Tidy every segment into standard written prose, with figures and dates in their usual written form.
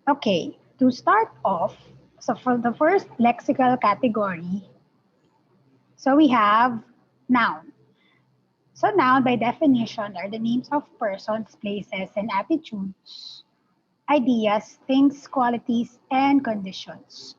Okay, to start off, so for the first lexical category, so we have noun. So noun by definition are the names of persons, places, and attitudes, ideas, things, qualities, and conditions.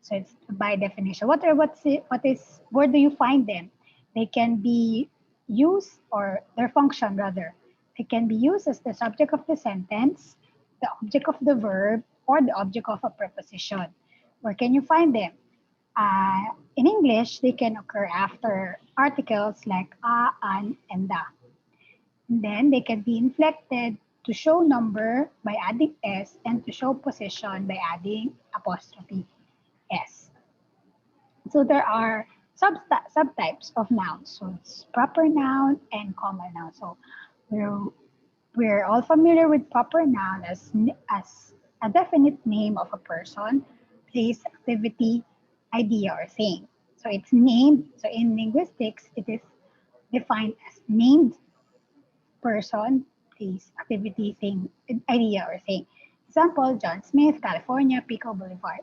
So it's by definition. Where do you find them? They can be used, or their function rather. They can be used as the subject of the sentence, the object of the verb, or the object of a preposition. Where can you find them? In English, they can occur after articles like a, an, and the. And then they can be inflected to show number by adding s and to show position by adding apostrophe s. So there are subtypes of nouns. So it's proper noun and common noun. So we're, we're all familiar with proper noun as a definite name of a person, place, activity, idea, or thing. So it's named. So in linguistics, it is defined as named person, place, activity, thing, idea, or thing. Example, John Smith, California, Pico Boulevard.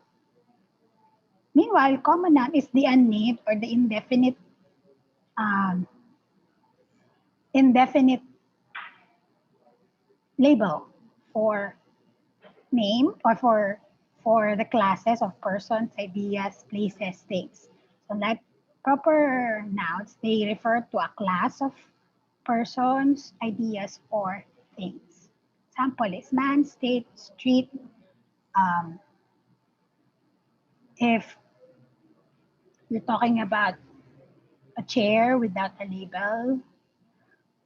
Meanwhile, common noun is the unnamed or the um, indefinite label for name or for the classes of persons, ideas, places, things. So like proper nouns, they refer to a class of persons, ideas, or things. Example is man, state, street. Um, if you're talking about a chair without a label,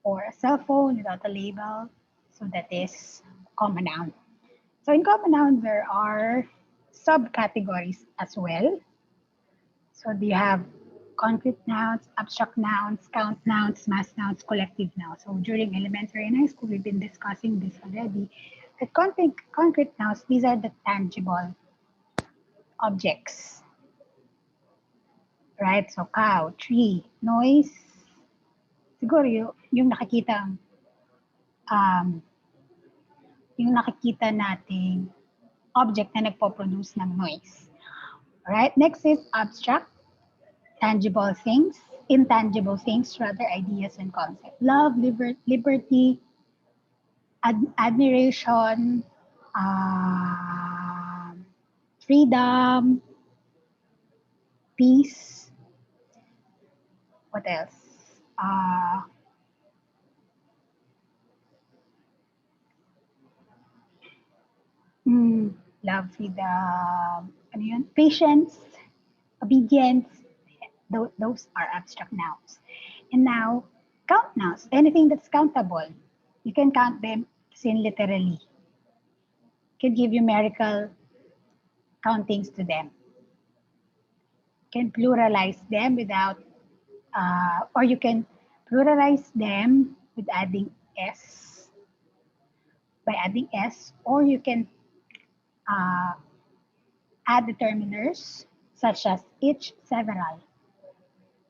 or a cell phone without a label, so that is common noun. So in common noun, there are subcategories as well. So you have concrete nouns, abstract nouns, count nouns, mass nouns, collective nouns. So during elementary and high school, we've been discussing this already. The concrete nouns, these are the tangible objects, right? So cow, tree, noise, siguro yung um, nakikita nating object na nagpo-produce ng noise. Alright, next is abstract, tangible things, intangible things, rather ideas and concepts. Love, liberty, admiration, freedom, peace. What else? Love, freedom, ano yun? Patience, obedience. Those are abstract nouns. And now, count nouns, anything that's countable. You can count them sin literally. Can give numerical countings to them. Can pluralize them or you can pluralize them with adding s, by adding s, or you can add determiners such as each, several,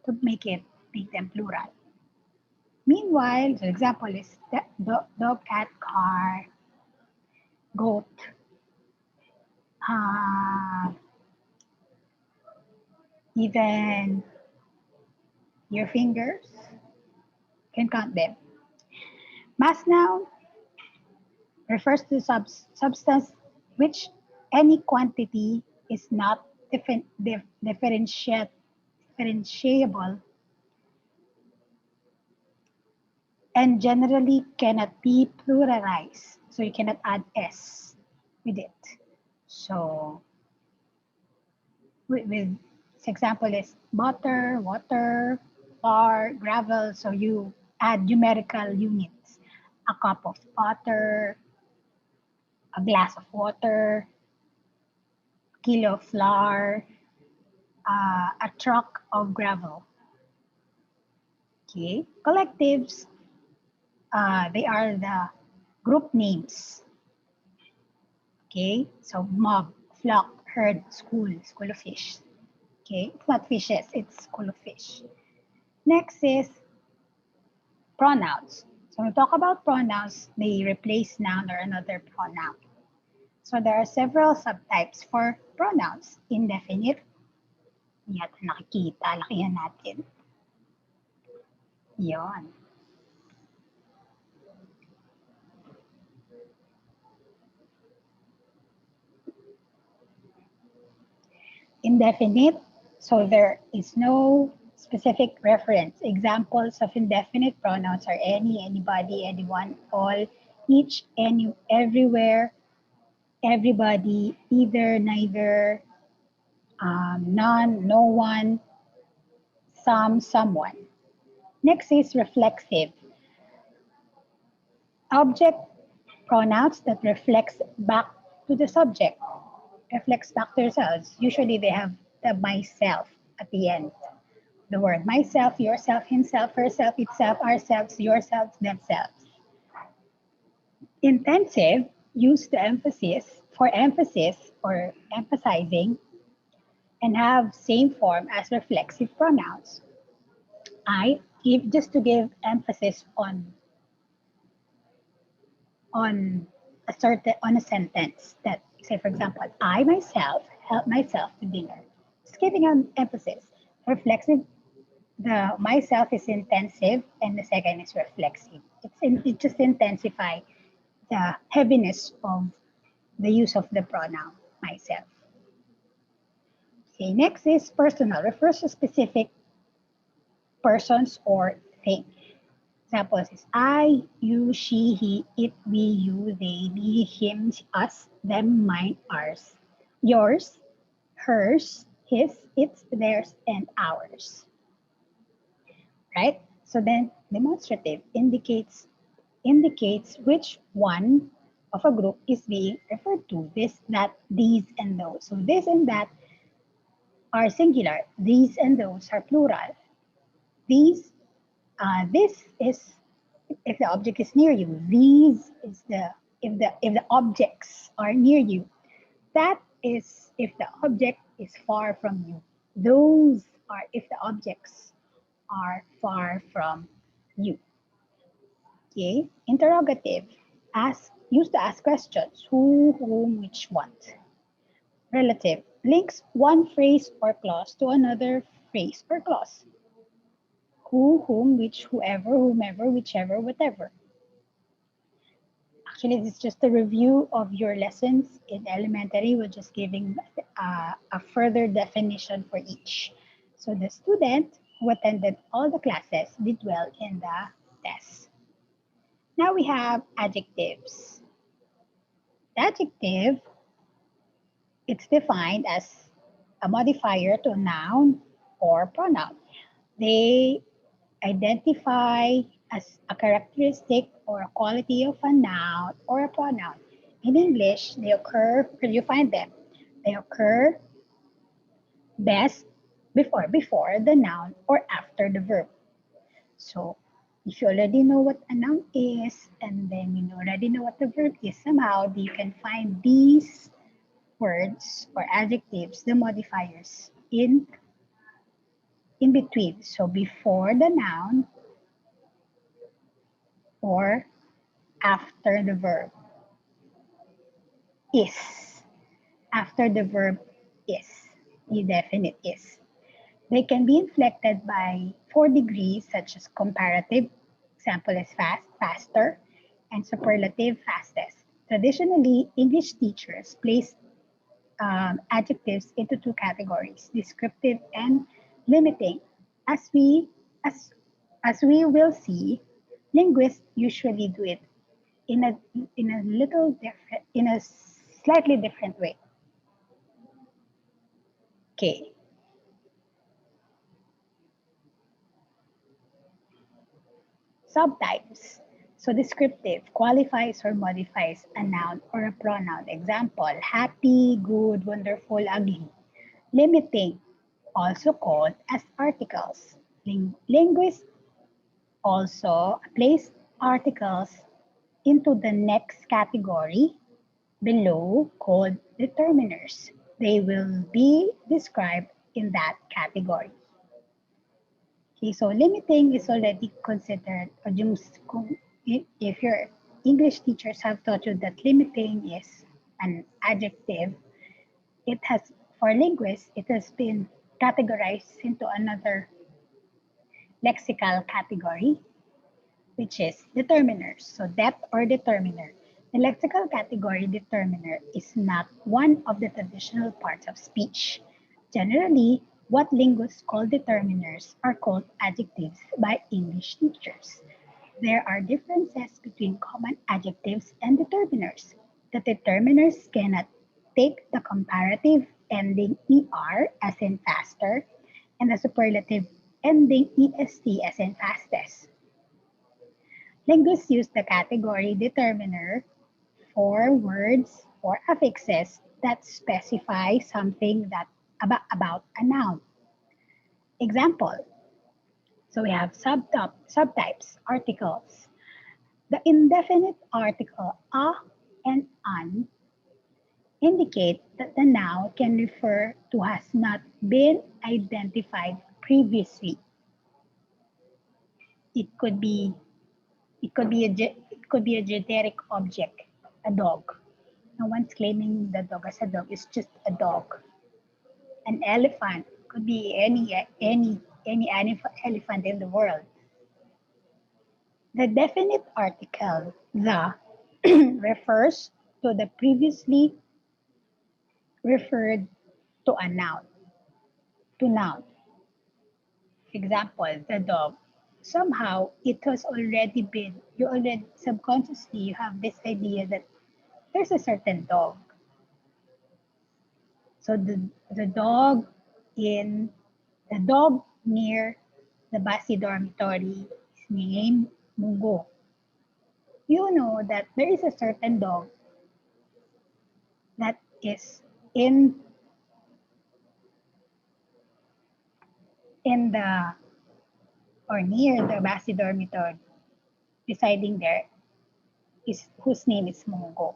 to make them plural. Meanwhile, the example is dog, cat, car, goat, even your fingers, can count them. Mass noun refers to substance which any quantity is not differentiable and generally cannot be pluralized. So you cannot add s with it. So with this example is butter, water, flour, gravel. So you add numerical units. A cup of butter, a glass of water, kilo of flour, a truck of gravel. Okay, collectives, they are the group names. Okay, so mob, flock, herd, school of fish. Okay, it's not fishes, it's school of fish. Next is pronouns. So when we talk about pronouns, they replace noun or another pronoun. So there are several subtypes for pronouns. Indefinite, yata nakikita, lakihan natin. Yon. Indefinite, so there is no specific reference. Examples of indefinite pronouns are any, anybody, anyone, all, each, any, everywhere, everybody, either, neither, none, no one, some, someone. Next is reflexive. Object pronouns that reflects back to the subject, reflects back to themselves. Usually they have the myself at the end. The word myself, yourself, himself, herself, itself, ourselves, yourselves, themselves. Intensive, used to emphasis, for emphasis or emphasizing, and have same form as reflexive pronouns. I give just to give emphasis on a sentence that say for example, I myself help myself to dinner. Just giving an emphasis. Reflexive, the myself is intensive and the second is reflexive. It just intensify the heaviness of the use of the pronoun myself. Okay, next is personal, refers to specific persons or things. Examples is I, you, she, he, it, we, you, they, me, him, us, them, mine, ours, yours, hers, his, its, theirs, and ours. Right? So then demonstrative indicates which one of a group is being referred to. This, that, these, and those. So this and that are singular. These and those are plural. These, this is if the object is near you. These is the if the objects are near you. That is if the object is far from you. Those are if the objects are far from you. Okay, interrogative. Ask used to ask questions. Who, whom, which, what. Relative links one phrase or clause to another phrase or clause. Who, whom, which, whoever, whomever, whichever, whatever. Actually, this is just a review of your lessons in elementary. We're just giving a further definition for each. So the student who attended all the classes did well in the test. Now we have adjectives. The adjective, it's defined as a modifier to a noun or pronoun. They identify as a characteristic or a quality of a noun or a pronoun. In English, they occur, where you find them? They occur best before the noun or after the verb. So if you already know what a noun is and then you already know what the verb is, somehow you can find these words or adjectives, the modifiers, in between. So before the noun or after the verb. Is. After the verb is. The definite is. They can be inflected by 4 degrees such as comparative, example is fast, faster, and superlative, fastest. Traditionally, English teachers place adjectives into 2 categories, descriptive and limiting. As we as as we will see, linguists usually do it in a little different, in a slightly different way. Okay. Subtypes. So descriptive qualifies or modifies a noun or a pronoun. Example, happy, good, wonderful, ugly. Limiting, also called as articles. Linguists also place articles into the next category below called determiners. They will be described in that category. Okay, so limiting is already considered, or if your English teachers have taught you that limiting is an adjective, it has, for linguists, it has been categorized into another lexical category, which is determiners. So det or determiner. The lexical category determiner is not one of the traditional parts of speech. Generally, what linguists call determiners are called adjectives by English teachers. There are differences between common adjectives and determiners. The determiners cannot take the comparative ending er as in faster and the superlative ending est as in fastest. Linguists use the category determiner for words or affixes that specify something that about a noun. Example, so we have subtypes, articles. The indefinite article a and an indicate that the noun can refer to has not been identified previously. It could be it could be a generic object, a dog. No one's claiming the dog as a dog. It's just a dog. An elephant could be any elephant in the world. The definite article the refers to the previously referred to a noun. To noun. Example, the dog. Somehow it has already been, you already subconsciously you have this idea that there's a certain dog. So the dog in the dog near the Basi dormitory is named Mungo. You know that there is a certain dog that is in the or near the Basi dormitory, residing there is whose name is Mungo.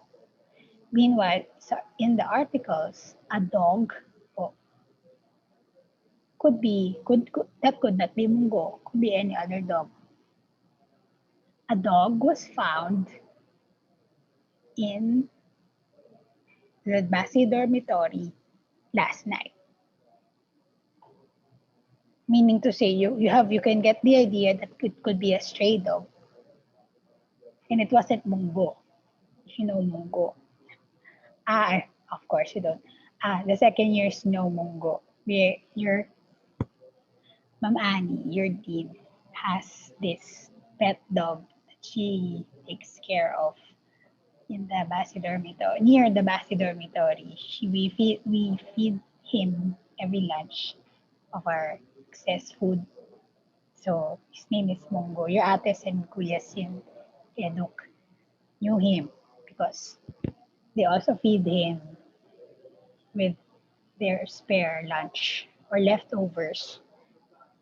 Meanwhile, so in the articles, a dog oh, could that could not be Mungo, could be any other dog. A dog was found in the Basi dormitory last night. Meaning to say you can get the idea that it could be a stray dog. And it wasn't Mungo. If you know Mungo. Of course you don't. The second years know Mungo. Where your Ma'am Annie, your dean, has this pet dog that she takes care of in the Basi dormitory, near the Basi dormitory. We feed him every lunch of our excess food. So his name is Mongo. Your ates and kuyas in Eduk knew him because they also feed him with their spare lunch or leftovers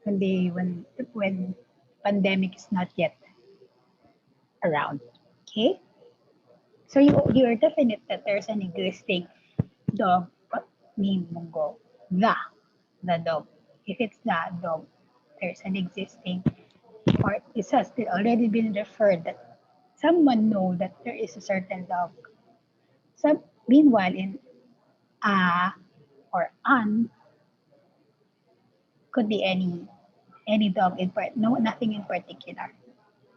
when pandemic is not yet around. Okay? So you are definite that there's an existing dog named Mungo. The dog. If it's the dog, there's an existing or it has already been referred that someone know that there is a certain dog. Meanwhile, in a or an could be any dog in part. No, nothing in particular.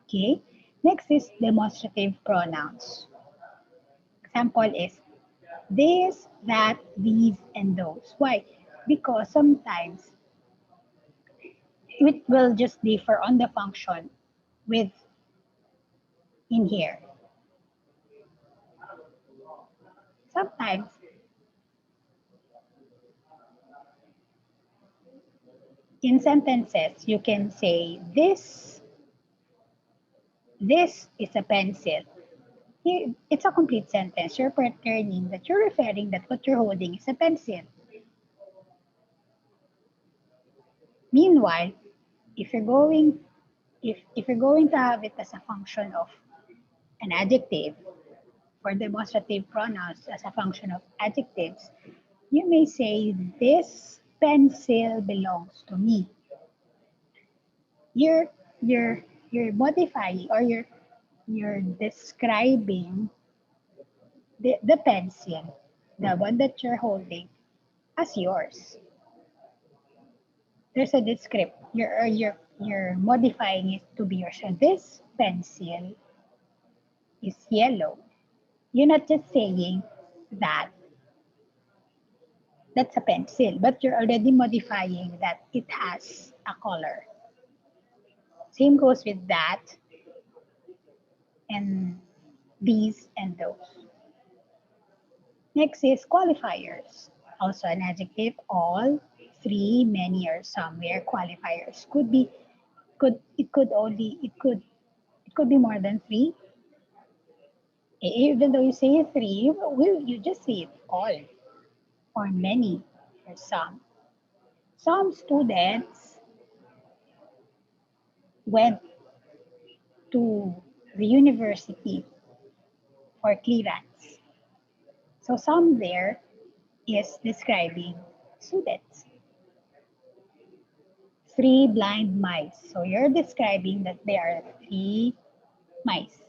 Okay. Next is demonstrative pronouns. Example is this, that, these, and those. Why? Because sometimes it will just differ on the function with in here. Sometimes in sentences you can say this is a pencil. It's a complete sentence. You're patterning that you're referring that what you're holding is a pencil. Meanwhile, if you're going if you're going to have it as a function of an adjective for demonstrative pronouns as a function of adjectives, you may say this pencil belongs to me. You're you're you're modifying or you're describing the pencil, the one that you're holding, as yours. There's a description. You're modifying it to be yours. So this pencil is yellow. You're not just saying that that's a pencil, but you're already modifying that it has a color. Same goes with that and these and those. Next is qualifiers. Also an adjective, all, three, many, or somewhere. Qualifiers it could be more than three. Even though you say three, you just say it all or many or some. Some students went to the university for clearance. So some there is describing students. Three blind mice. So you're describing that there are three mice.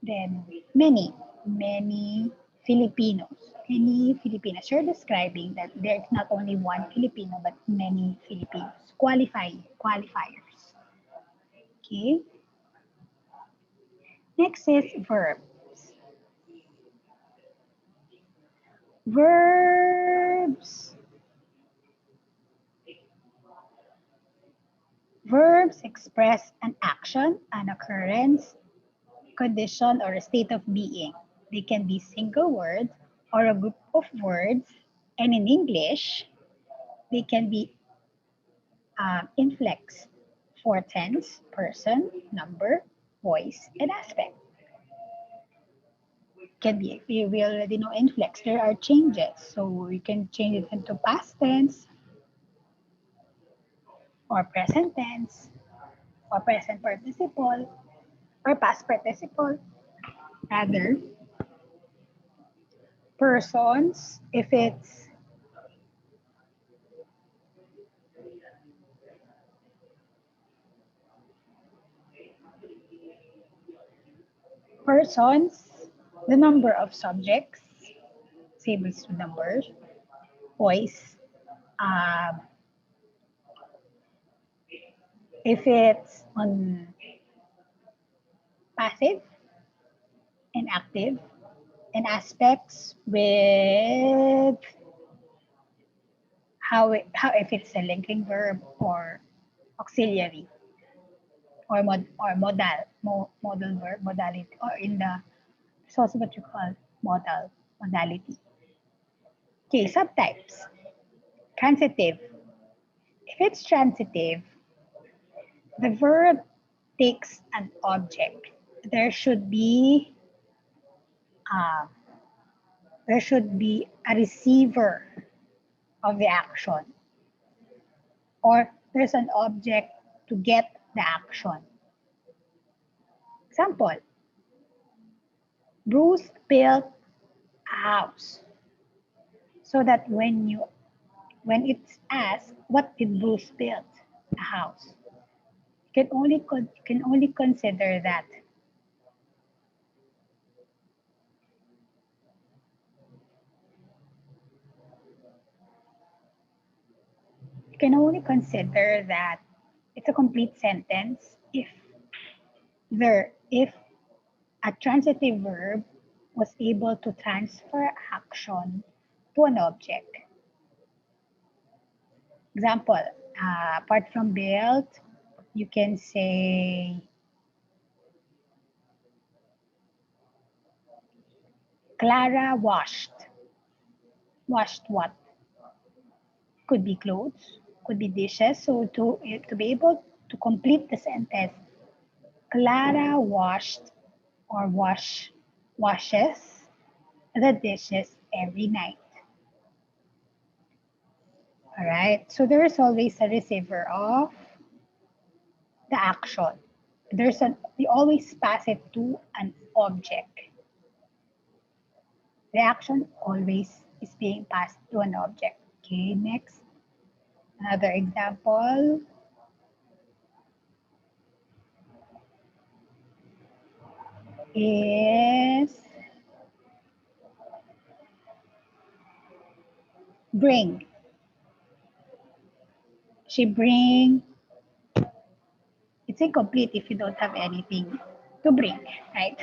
Then many Filipinos. Many Filipinos. You're describing that there's not only one Filipino but many Filipinos. Qualifiers. Okay. Next is verbs. Verbs. Verbs express an action, an occurrence, condition, or a state of being. They can be single words or a group of words. And in English, they can be inflex for tense, person, number, voice, and aspect. Can be, we already know inflex, there are changes. So we can change it into past tense or present tense or present participle or past participle. Rather, persons, if it's persons, the number of subjects, same as numbers, voice. Um, if it's on passive and active, and aspects with how if it's a linking verb or auxiliary or modal verb modality or in the it's also what you call modality. Okay, subtypes. Transitive. If it's transitive, the verb takes an object. There should be uh, there should be a receiver of the action, or there's an object to get the action. Example, Bruce built a house. So that when it's asked, what did Bruce build? A house. You can only consider that. You can only consider that it's a complete sentence if a transitive verb was able to transfer action to an object. Example, apart from built, you can say Clara washed. Washed what? Could be clothes, could be dishes. So to be able to complete the sentence, Clara washed or washes the dishes every night. All right. So there is always a receiver of the action. We always pass it to an object. The action always is being passed to an object. Okay, next. Another example is Bring. She bring. It's incomplete if you don't have anything to bring, right?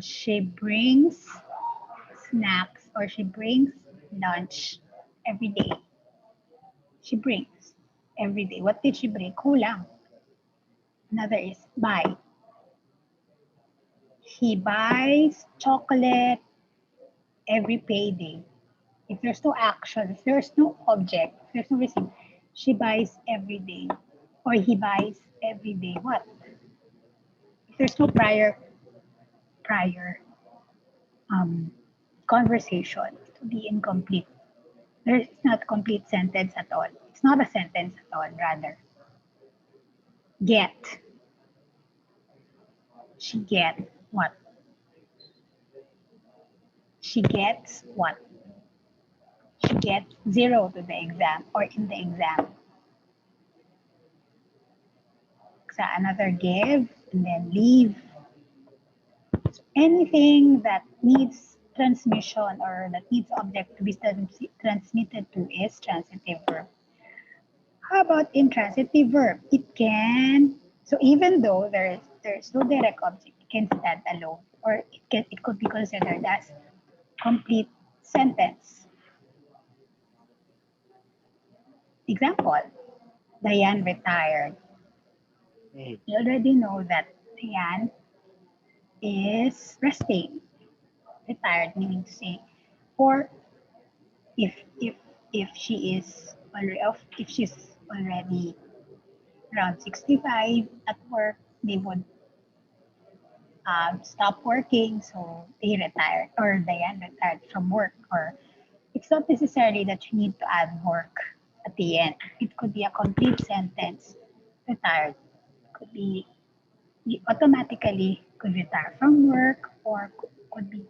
She brings snacks or she brings lunch every day. She brings every day. What did she bring? Kulang. Another is buy. He buys chocolate every payday. If there's no action, if there's no object, if there's no receipt, she buys every day. Or he buys every day. What? If there's no prior um, conversation, it will be incomplete. There's not a complete sentence at all. It's not a sentence at all, rather. Get. She get what? She gets what? She gets 0 to the exam or in the exam. So another give and then leave. Anything that needs transmission or that needs object to be transmitted to is transitive verb. How about intransitive verb? It can, so even though there's no direct object, it can stand alone or it could be considered as complete sentence. Example, Diane retired. You already know that Diane is resting. Retired meaning to say, or if if if she is already if she's already around 65 at work, they would stop working, so they retired or Diane retired from work. Or it's not necessarily that you need to add work at the end. It could be a complete sentence. Retired could be you automatically could retire from work or could be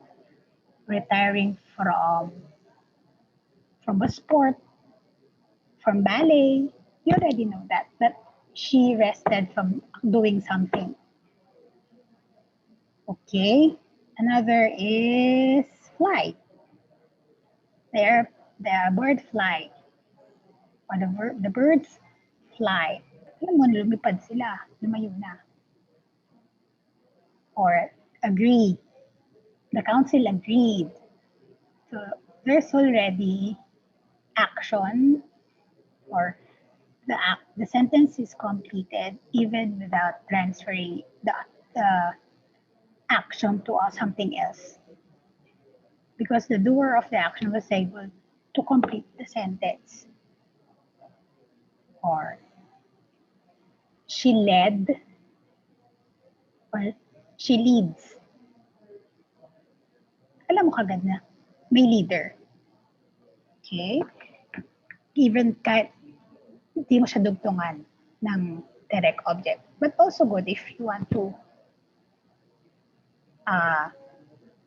retiring from a sport, from ballet. You already know that she rested from doing something. Okay. Another is fly. The bird fly. Or the birds fly. Alam mo, lumipad sila. Lumayo na. Or agree. The council agreed. So there's already action or the sentence is completed even without transferring the action to something else because the doer of the action was able to complete the sentence. Or she led or she leads. Alam mo kagad na may leader. Okay? Even kahit hindi mo siya dugtungan ng direct object. But also good if you want to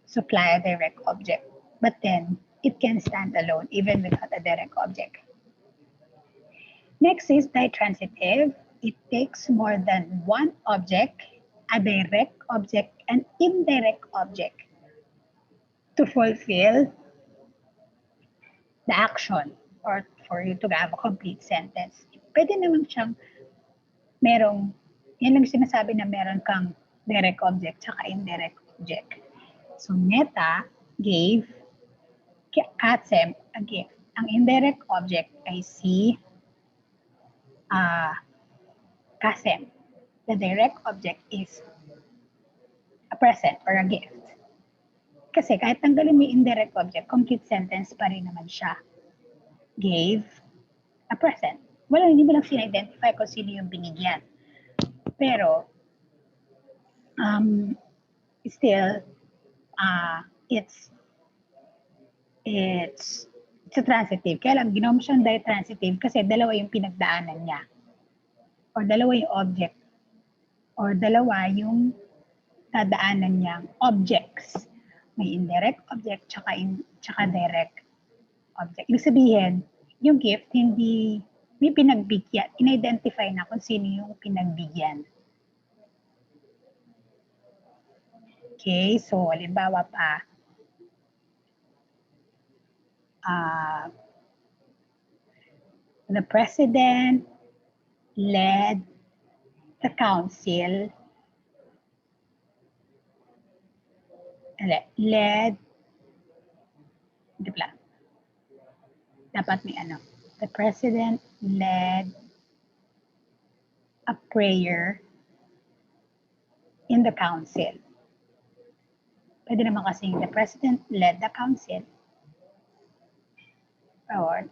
supply a direct object. But then, it can stand alone even without a direct object. Next is ditransitive. It takes more than one object, a direct object, and indirect object to fulfill the action or for you to have a complete sentence. Pwede naman siyang yan lang sinasabi na meron kang direct object tsaka indirect object. So, Neta gave Katsem a gift. Ang indirect object ay si Kasem. The direct object is a present or a gift. Kasi kahit tanggalin mo yung indirect object, complete sentence pa rin naman siya. Gave a present. Well, hindi mo lang sina-identify kung sino yung binigyan. Pero, still, it's a transitive. Kaya lang, ginawa mo siyang ditransitive kasi dalawa yung pinagdaanan niya. Or dalawa yung object. Or dalawa yung dadaanan niyang objects. May indirect object tsaka direct object. Ibig sabihin, yung gift, hindi may pinagbigyan. In-identify na kung sino yung pinagbigyan. Okay, so halimbawa pa, The president led the council, led, di ba? Dapat may ano. The president led a prayer in the council. Pwede naman kasing the president led the council. Or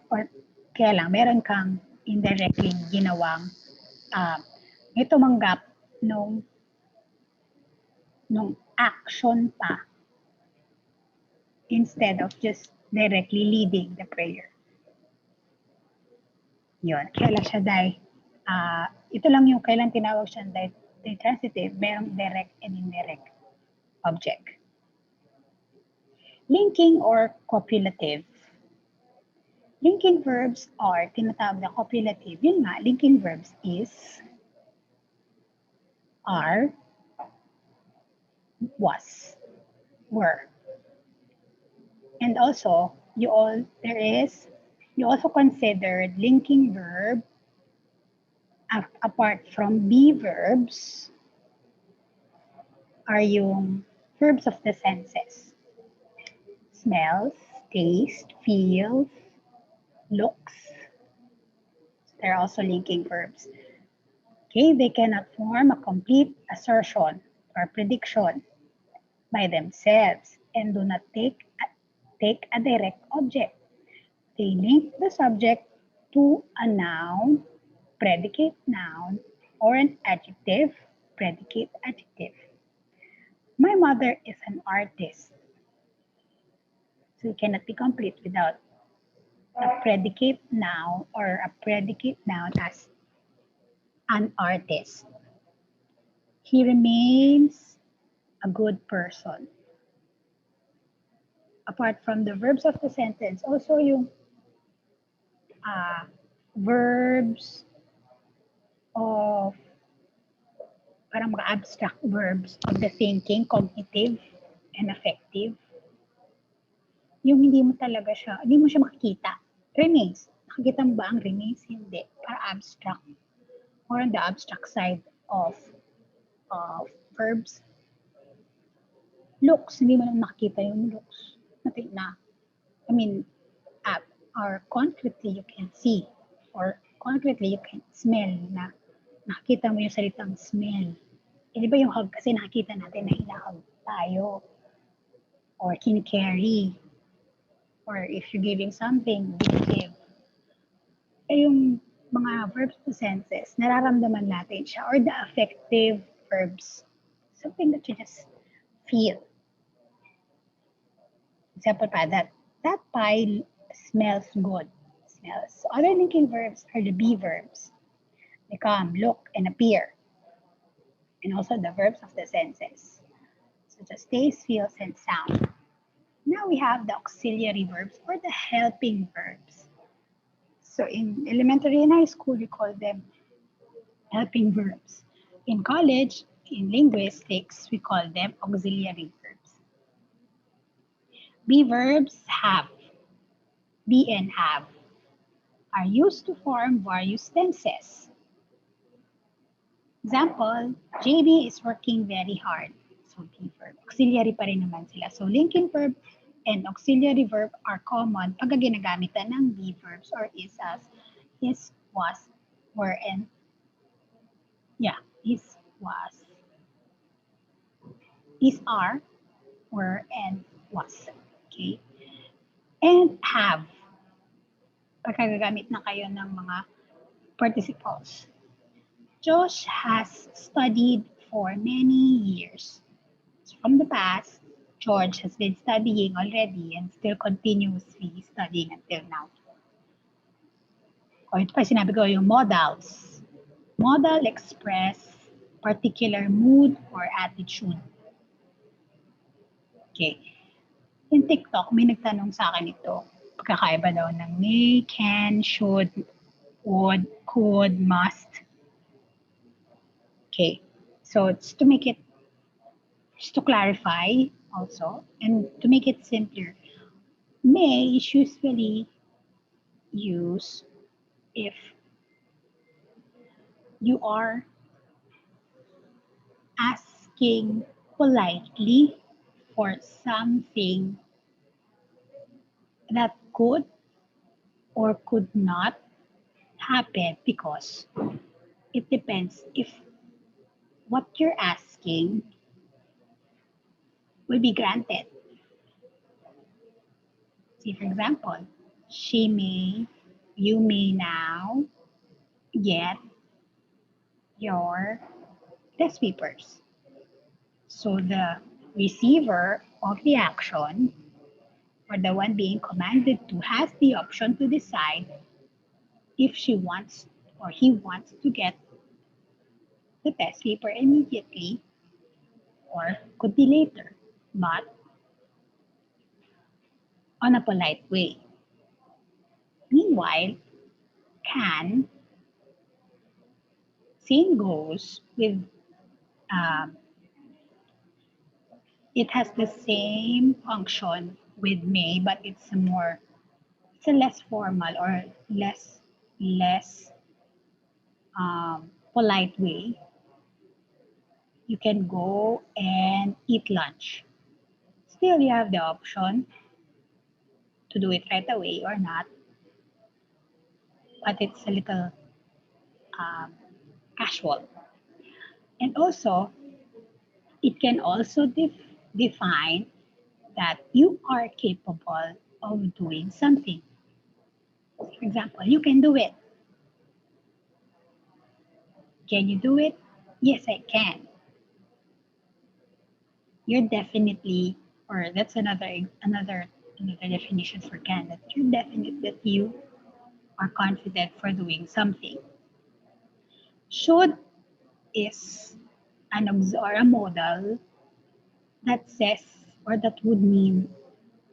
kaya lang, meron kang indirectly ginawang may tumanggap nung action pa instead of just directly leading the prayer. Yun. Kaya lang siya ito lang yung kailan tinawag siya transitive, merong direct and indirect object. Linking or copulative. Linking verbs are tinatawag na copulative. Yun nga, linking verbs are, was, were. And also, you also considered linking verb apart from be verbs are yung verbs of the senses. Smells, taste, feels, looks. They're also linking verbs. Okay, they cannot form a complete assertion or prediction by themselves and do not take a direct object. They link the subject to a noun, predicate noun, or an adjective, predicate adjective. My mother is an artist. So it cannot be complete without a predicate noun or a predicate noun as an artist. He remains a good person. Apart from the verbs of the sentence, also yung verbs of parang mga abstract verbs of the thinking, cognitive and affective. Yung hindi mo siya makikita. Remains. Nakikita mo ba ang remains? Hindi. Para abstract. Or on the abstract side of verbs. Looks. Hindi mo lang nakikita yung looks. Or concretely you can see. Or concretely you can smell na nakikita mo yung salitang smell. Di ba yung hug kasi nakikita natin na hinahug tayo. Or kinicarry. Or if you're giving something, you give. Yung mga verbs to senses, nararamdaman natin siya. Or the affective verbs. Something that you just feel. Example pa, that pie smells good. Smells. Other linking verbs are the be verbs. Become, look, and appear. And also the verbs of the senses, such as taste, feels, and sound. Now we have the auxiliary verbs or the helping verbs. So in elementary and high school, we call them helping verbs. In college, in linguistics, we call them auxiliary verbs. Be verbs have, be and have, are used to form various tenses. Example, JB is working very hard. So, be verb. Auxiliary pa rin naman sila. So, linking verb and auxiliary verb are common pag ginagamitan ng be verbs or is, as, is, was, were, and is, was, is, are, were, and was. Okay? And have. Pagkagagamit na kayo ng mga participles. Josh has studied for many years. So from the past, George has been studying already and still continuously studying until now. O ito pa sinabi ko yung modals. Modal express particular mood or attitude. Okay. In TikTok, may nagtanong sa akin ito. Pagkakaiba daw ng may, can, should, would, could, must. Okay. So it's to make it, just to clarify also, and to make it simpler, may is usually used if you are asking politely for something that could or could not happen, because it depends if what you're asking will be granted. See, for example, you may now get your test papers. So the receiver of the action, or the one being commanded to, has the option to decide if she wants or he wants to get the test paper immediately or could be later, but on a polite way. Meanwhile, can, same goes with, um, it has the same function with may, but it's a less formal or less polite way. You can go and eat lunch. Still, you have the option to do it right away or not, but it's a little um, casual. And also, it can also define that you are capable of doing something. For example, you can do it. Can you do it? Yes, I can. You're definitely, or that's another definition for can, that you're definite that you are confident for doing something. Should is or a modal that says, or that would mean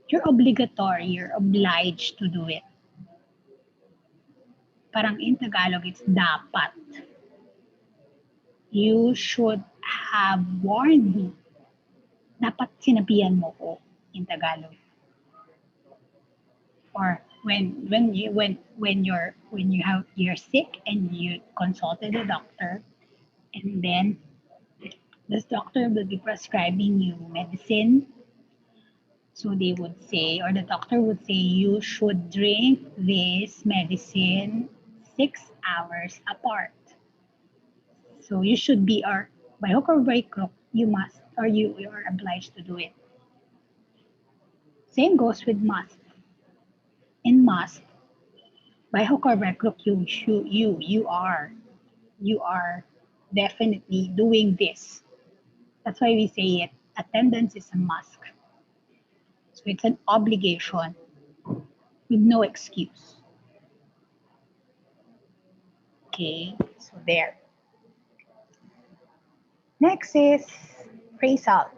you're obligatory, you're obliged to do it. Parang in Tagalog, it's dapat. You should have warned me. Dapat sinabihan mo ko in Tagalog. Or when you're sick and you consulted a doctor, and then this doctor will be prescribing you medicine. So they would say, or the doctor would say, you should drink this medicine 6 hours apart. So you should be, or by hook or by crook, you must, or you are obliged to do it. Same goes with must. In must, by hook or by crook, you are definitely doing this. That's why we say it. Attendance is a must. So it's an obligation with no excuse. Okay, so there. Next is phrasal.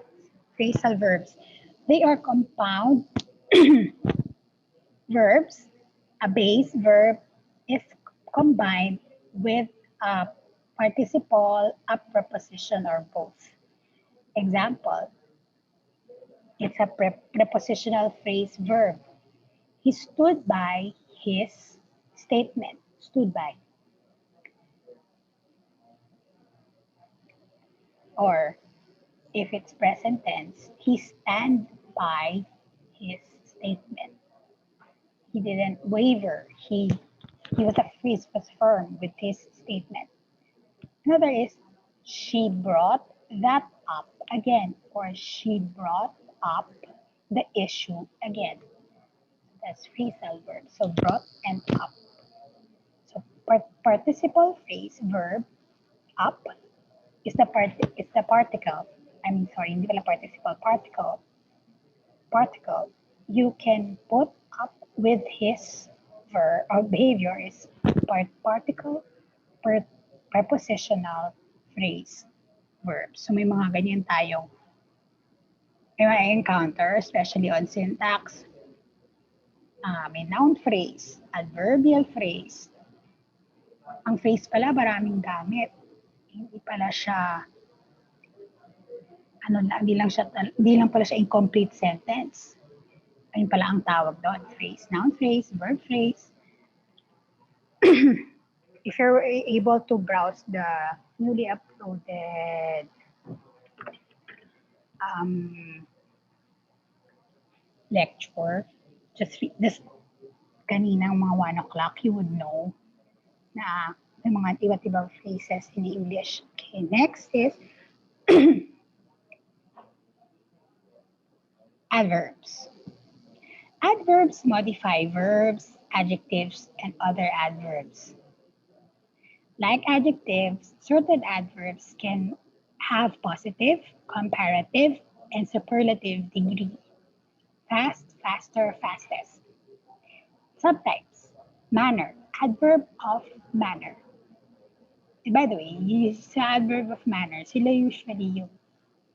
Phrasal verbs. They are compound verbs. A base verb is combined with a participle, a preposition, or both. Example, it's a prepositional phrase verb. He stood by his statement. Stood by. Or if it's present tense, he stand by his statement. He didn't waver. He was firm with his statement. Another is she brought that up again, or she brought up the issue again. That's phrasal verb. So brought and up. So participle phrase verb up is the particle. Hindi pala participle, particle. You can put up with his verb or behavior is particle, prepositional phrase verb. So may mga ganyan tayong may encounter, especially on syntax. May noun phrase, adverbial phrase. Ang phrase pala maraming gamit. Hindi pala siya hindi lang pala siya incomplete sentence. Ayun pala ang tawag doon, phrase, noun phrase, verb phrase. if you're able to browse the newly uploaded um, lecture, just kaninang mga 1 o'clock, you would know na may mga iba't ibang phrases in English. Okay, next is adverbs. Adverbs modify verbs, adjectives, and other adverbs. Like adjectives, certain adverbs can have positive, comparative, and superlative degree. Fast, faster, fastest. Subtypes. Manner. Adverb of manner. And by the way, sa adverb of manner, sila usually yung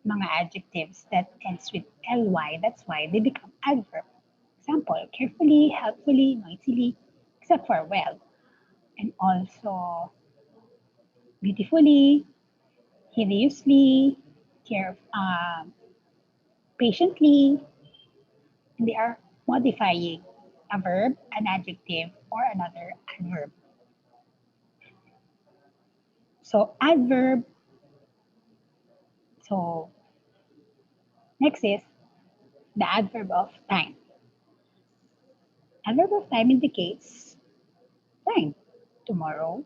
mga adjectives that ends with ly. That's why they become adverb. Example, carefully, helpfully, noisily, except for well. And also beautifully, hideously, patiently. And they are modifying a verb, an adjective, or another adverb. So adverb. So next is the adverb of time. Adverb of time indicates time. Tomorrow,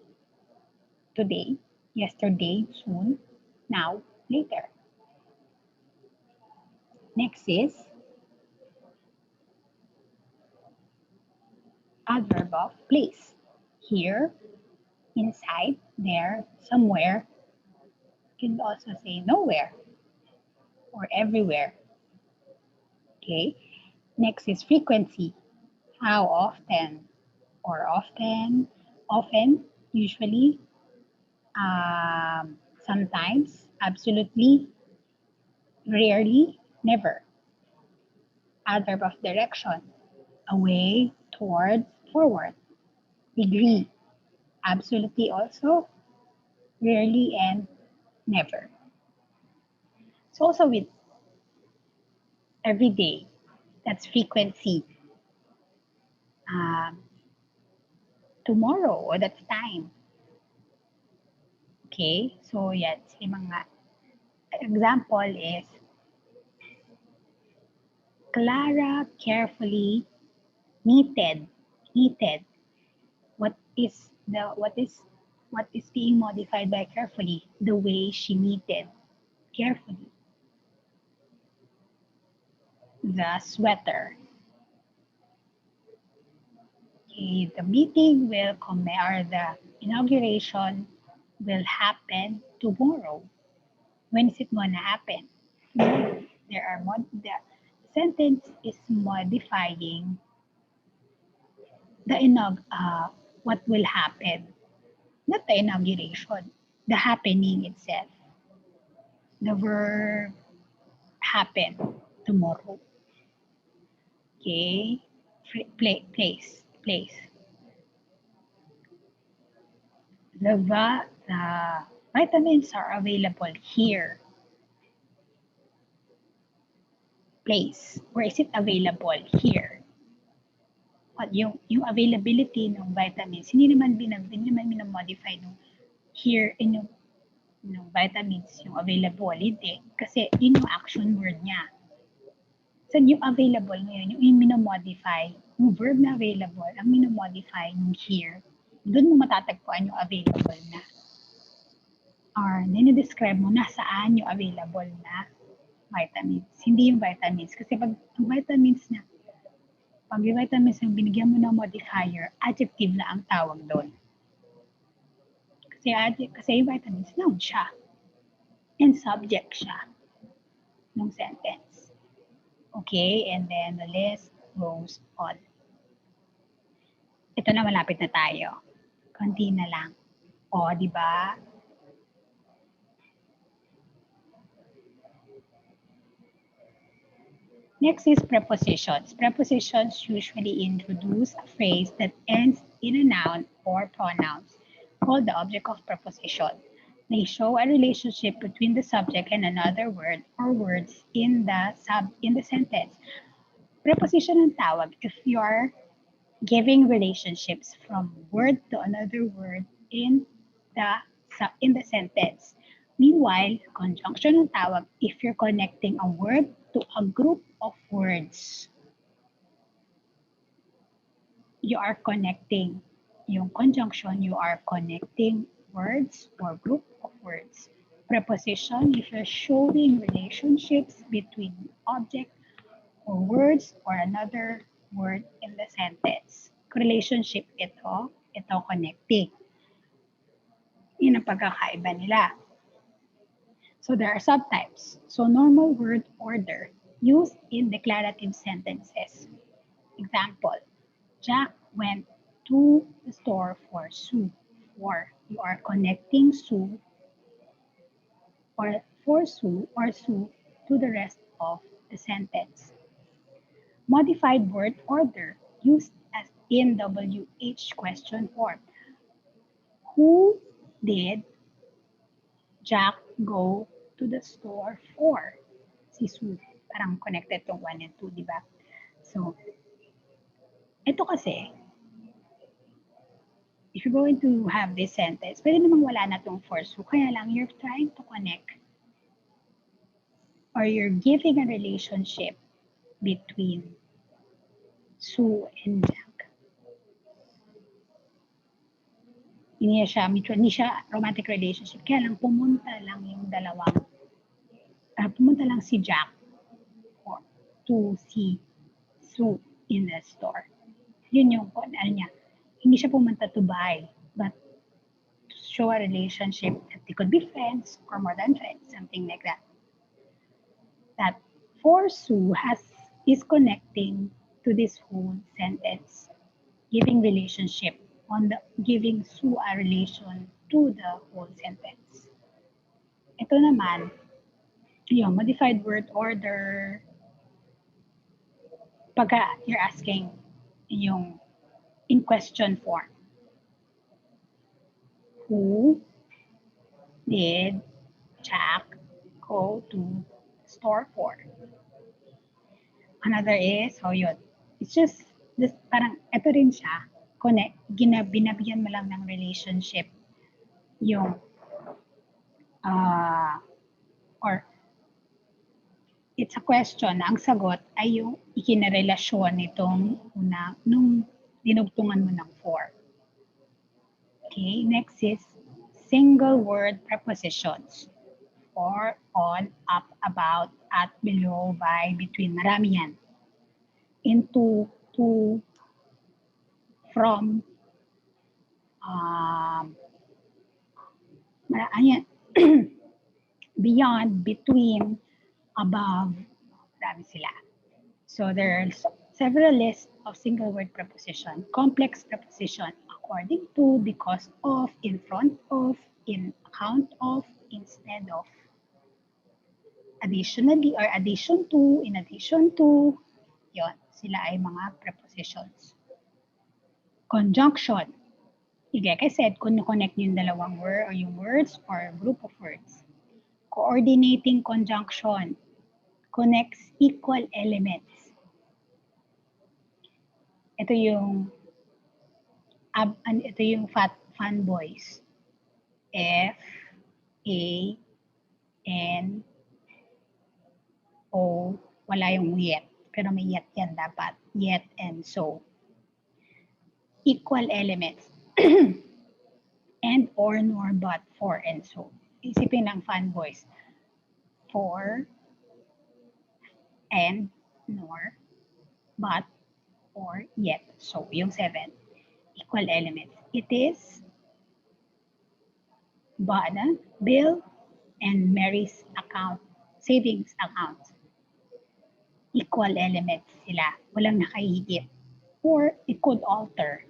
today, yesterday, soon, now, later. Next is adverb of place. Here, inside, there, somewhere. You can also say nowhere or everywhere. Okay. Next is frequency. How often or often, usually, sometimes, absolutely, rarely, never. Adverb of direction. Away, towards, forward. Degree. Absolutely also, rarely, and never. So also with every day, that's frequency. Um, tomorrow, or that's time. Okay, so yan, si mga example is Clara carefully knitted. What is being modified by carefully? The way she knitted carefully. The sweater. Okay, the meeting will come, or the inauguration will happen tomorrow. When is it going to happen? Tomorrow. The sentence is modifying what will happen, not the inauguration, the happening itself. The verb happen tomorrow. Okay, place. The vitamins are available here. Place. Where is it available? Here. At yung availability ng vitamins, hindi naman minamodify nung here in yung vitamins, yung available. Hindi. Kasi yun yung action word niya. So yung available ngayon, yung minamodify, yung verb na available, ang minamodify nung here, doon mo matatagpuan yung available na. Or dinidescribe mo na saan yung available na vitamins. Hindi yung vitamins. Kasi pag yung vitamins yung binigyan mo ng modifier, adjective na ang tawag doon. Kasi yung vitamins, noun siya. And subject siya ng sentence. Okay, and then the list goes on. Ito na, malapit na tayo. Konti na lang. O, di ba? Next is prepositions. Prepositions usually introduce a phrase that ends in a noun or pronouns, called the object of preposition. They show a relationship between the subject and another word or words in the sentence. Preposition ang tawag if you're giving relationships from word to another word in the sentence. Meanwhile, conjunction ang tawag if you're connecting a word to a group of words. You are connecting yung conjunction, you are connecting words or group of words. Preposition, if you're showing relationships between object or words or another word in the sentence. Relationship ito connecting. Yun ang pagkakaiba nila. So there are subtypes. So normal word order used in declarative sentences. Example, Jack went to the store for soup. For you are connecting soup or for soup or soup to the rest of the sentence. Modified word order used as in WH question form. Who did Jack go to the store for? Si Sue. Parang connected tong 1 and 2, di ba? So, ito kasi, if you're going to have this sentence, pwede namang wala na tong for Sue. Kaya lang, you're trying to connect or you're giving a relationship between Sue and Jack. Hindi siya romantic relationship. Kaya lang, pumunta lang si Jack to see Sue in the store. Yun yung niya. Hindi siya pumunta to buy, but to show a relationship that they could be friends or more than friends, something like that. That for Sue is connecting to this whole sentence, giving giving Sue a relation to the whole sentence. Ito naman, yung modified word order, pagka you're asking yung in question form. Who did Jack go to the store for? Another is, yun. It's just parang, ito rin siya, binabigyan mo lang ng relationship yung, or it's a question na ang sagot ay yung ikinarelasyon nitong nung dinugtungan mo ng for. Okay, next is single word prepositions. For, on, up, about, at, below, by, between. Marami yan. Into, to, from, yan. Beyond, between, above, marami sila. So there are several lists of single word preposition, complex preposition, according to, because of, in front of, in account of, instead of, additionally or addition to, in addition to, yon, sila ay mga prepositions. Conjunction. Like I said, kung connect yung dalawang word or yung words or group of words. Coordinating conjunction connects equal elements. Ito yung fun boys. F, A, N, O, wala yung yet. Pero may yet yan dapat. Yet and so. Equal elements. And, or, nor, but, for, and so. Isipin ng fun boys. For, and, nor, but, or, yet. So, yung 7. Equal elements. It is Bill and Mary's account, savings account. Equal elements sila. Walang nakahigit. Or it could alter.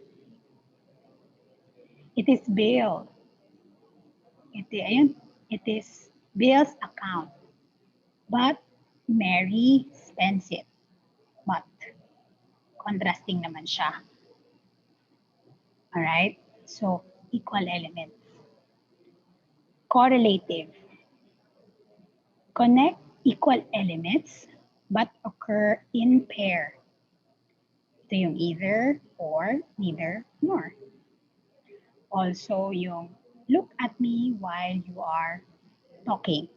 It is Bill. It is Bill's account. But Mary spends it. But contrasting naman siya. Alright? So, equal elements. Correlative. Connect equal elements but occur in pair. Ito yung either, or, neither, nor. Also yung look at me while you are talking.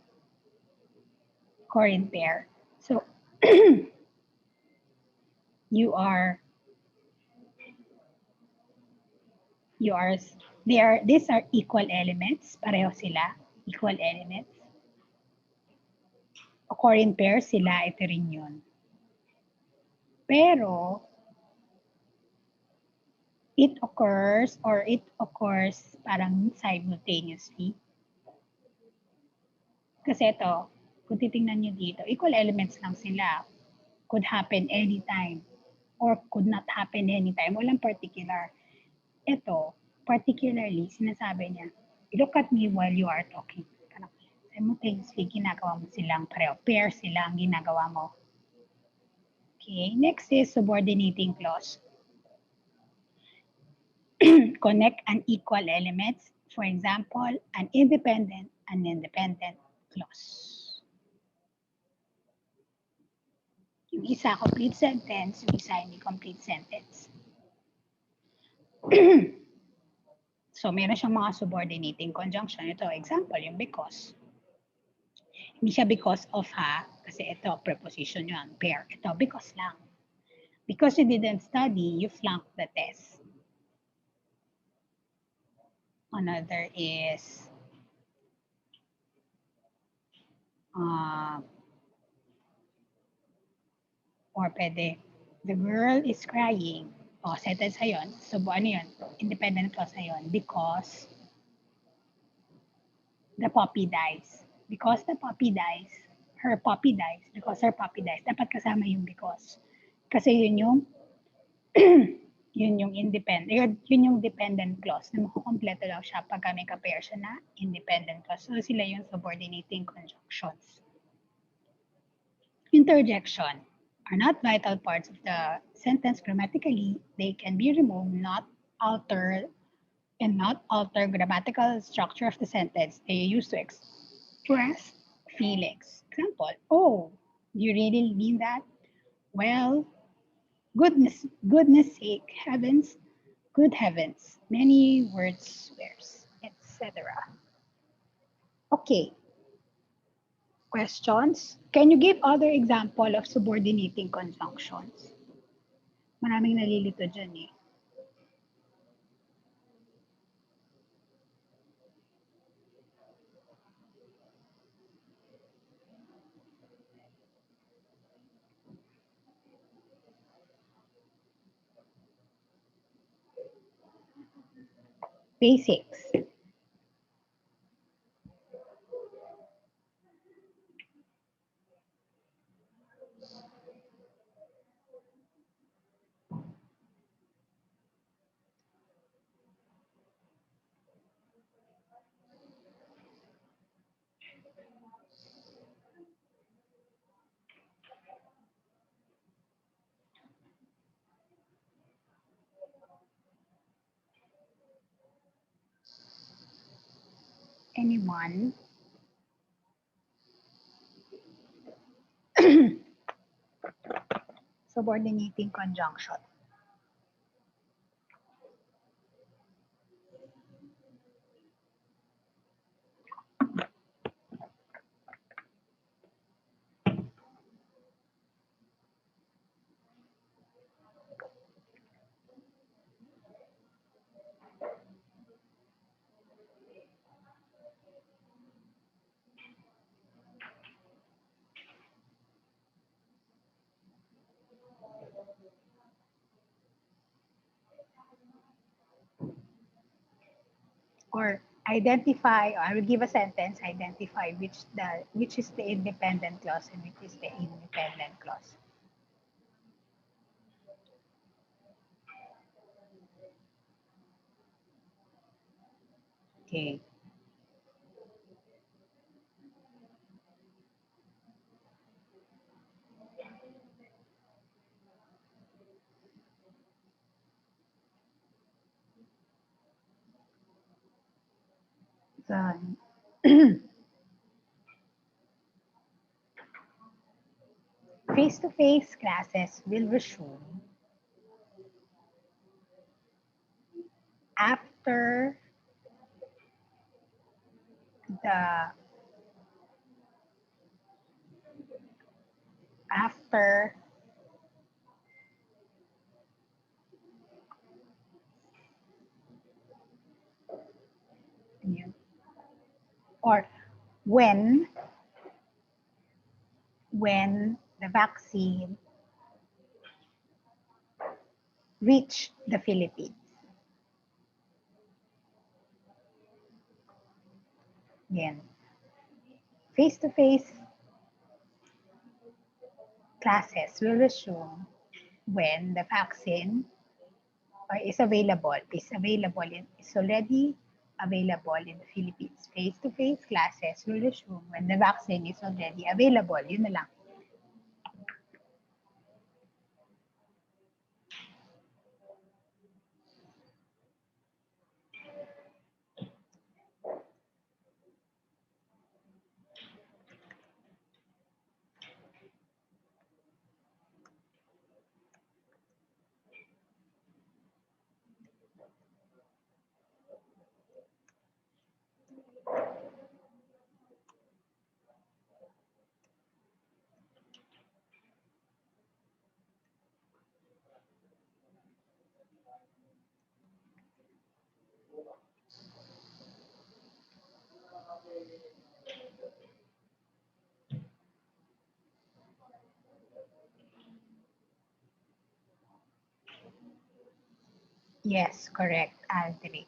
Current pair. So, you are, these are equal elements. Pareho sila, equal elements. O current pair sila, ito rin yun. Pero, it occurs parang simultaneously. Kasi ito, kung titingnan nyo dito, equal elements lang sila. Could happen anytime or could not happen anytime. Walang particular. Ito, particularly, sinasabi niya, look at me while you are talking. Parang simultaneously, ginagawa mo silang pareho. Pair sila ang ginagawa mo. Okay, next is subordinating clause. Connect unequal elements. For example, an independent clause. Yung isa complete sentence, yung isa hindi complete sentence. So, meron siyang mga subordinating conjunction. Ito, example, yung because. Hindi siya because of ha, kasi ito, preposition yun, pair. Ito, because lang. Because you didn't study, you flunked the test. Another is, or pwede, the girl is crying. O, sentence na yun. So, ano yun? Independent clause na yun. Because the puppy dies. Because the puppy dies. Her puppy dies. Because her puppy dies. Dapat kasama yung because. Kasi yun yung yun yung independent. Yun yung dependent clause na makukompleto lang siya pag may ka-pair siya na independent clause. So, sila yung subordinating conjunctions. Interjection are not vital parts of the sentence grammatically. They can be removed, not alter grammatical structure of the sentence. They are used to express feelings. Example, oh, do you really mean that? Well, goodness sake, heavens, good heavens, many words, swears, etc. Okay. Questions? Can you give other example of subordinating conjunctions? Maraming nalilito dyan eh. Basics. Anyone? Subordinating conjunction. Or identify, or I will give a sentence, identify which is the independent clause and which is the independent clause. Okay. Face-to-face classes will resume after the or when the vaccine reached the Philippines. Again, face-to-face classes will resume when the vaccine is already available in the Philippines. Face-to-face classes will resume when the vaccine is already available. Yun na lang. Yes, correct, Aldrich.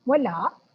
Wala.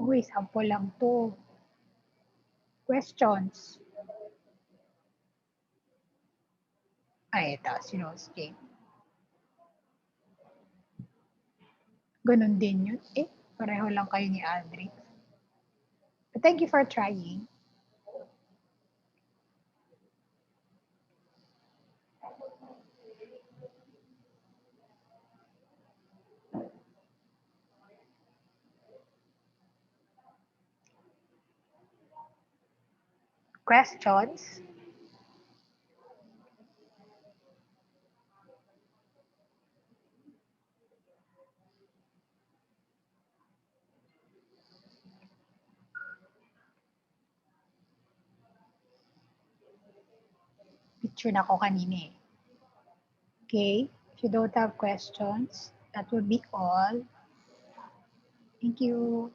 Uy, sample lang to. Questions. Ay, ito, si Rose Jane. Ganun din yun. Pareho lang kayo ni Aldrich. But thank you for trying. Questions? Picture na ako kanina eh. Okay, if you don't have questions, that would be all. Thank you.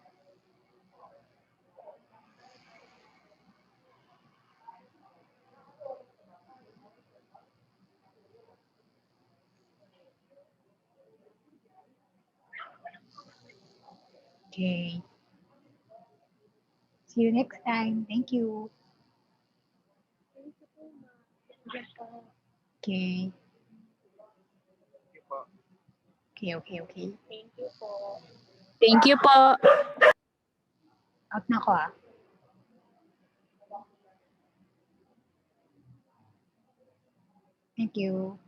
Okay. See you next time. Thank you. Okay. Okay. Thank you po. Out na ko ah. Thank you.